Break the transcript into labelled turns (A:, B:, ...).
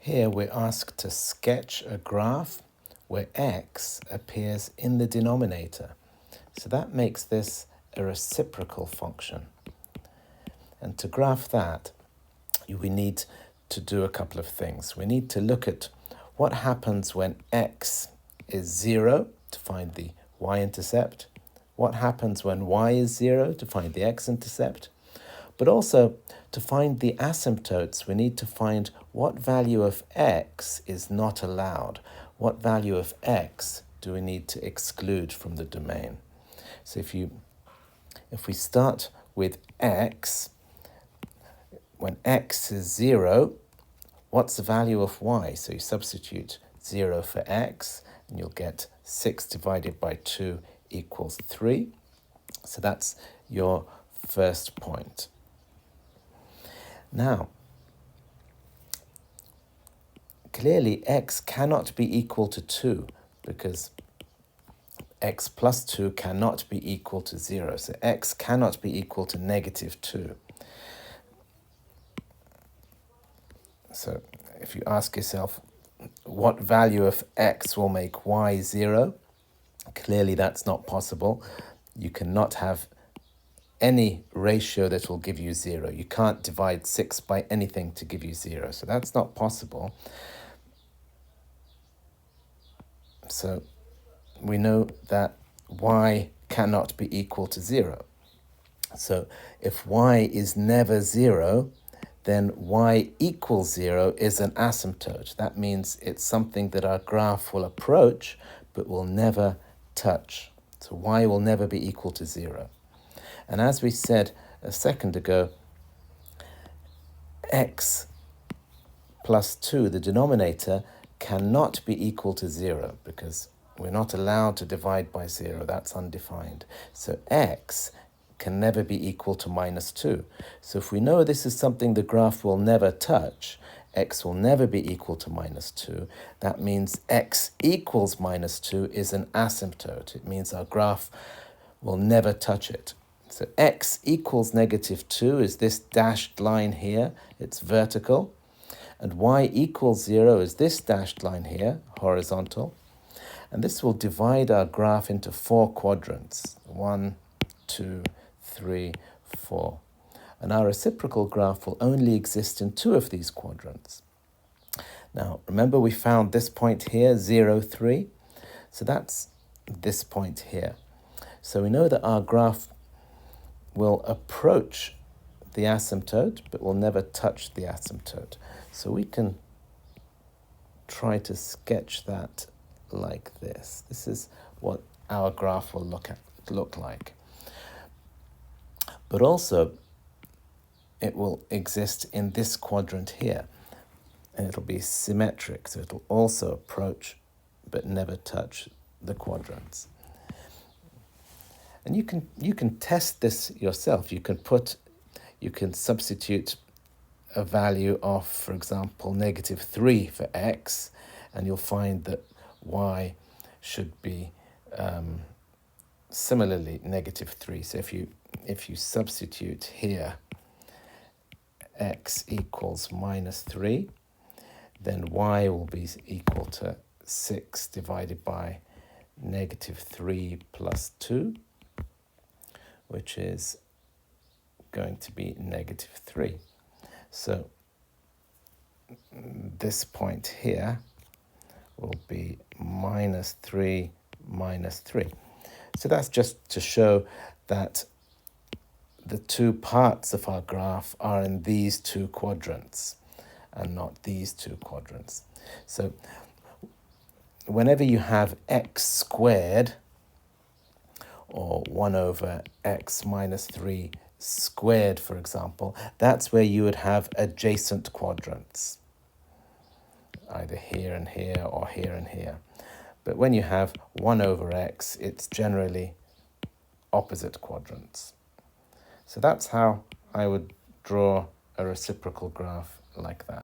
A: Here we're asked to sketch a graph where x appears in the denominator. So that makes this a reciprocal function. And to graph that, we need to do a couple of things. We need to look at what happens when x is 0 to find the y-intercept, what happens when y is 0 to find the x-intercept, but also to find the asymptotes, we need to find what value of x is not allowed. What value of x do we need to exclude from the domain? So if we start with x, when x is 0, what's the value of y? So you substitute 0 for x, and you'll get 6 divided by 2 equals 3. So that's your first point. Now, clearly x cannot be equal to 2 because x plus 2 cannot be equal to 0. So x cannot be equal to negative 2. So if you ask yourself, what value of x will make y 0? Clearly that's not possible. You cannot have any ratio that will give you 0. You can't divide 6 by anything to give you 0. So that's not possible. So we know that y cannot be equal to 0. So if y is never 0, then y equals 0 is an asymptote. That means it's something that our graph will approach but will never touch. So y will never be equal to 0. And as we said a second ago, x plus 2, the denominator, cannot be equal to 0 because we're not allowed to divide by 0. That's undefined. So x can never be equal to minus 2. So if we know this is something the graph will never touch, x will never be equal to minus 2. That means x equals minus 2 is an asymptote. It means our graph will never touch it. So x equals negative 2 is this dashed line here. It's vertical. And y equals 0 is this dashed line here, horizontal. And this will divide our graph into 4 quadrants. 1, 2, 3, 4. And our reciprocal graph will only exist in 2 of these quadrants. Now, remember we found this point here, 0, 3. So that's this point here. So we know that our graph will approach the asymptote, but will never touch the asymptote. So we can try to sketch that like this. This is what our graph will look like. But also, it will exist in this quadrant here, and it'll be symmetric, so it'll also approach but never touch the quadrants. And you can test this yourself. You can substitute a value of, for example, negative 3 for x, and you'll find that y should be similarly negative 3. So if you substitute here x equals minus 3, then y will be equal to 6 divided by negative 3 plus 2, which is going to be negative 3. So this point here will be minus 3 minus 3. So that's just to show that the 2 parts of our graph are in these 2 quadrants and not these 2 quadrants. So whenever you have x squared, or 1 over x minus 3 squared, for example, that's where you would have adjacent quadrants, either here and here or here and here. But when you have 1 over x, it's generally opposite quadrants. So that's how I would draw a reciprocal graph like that.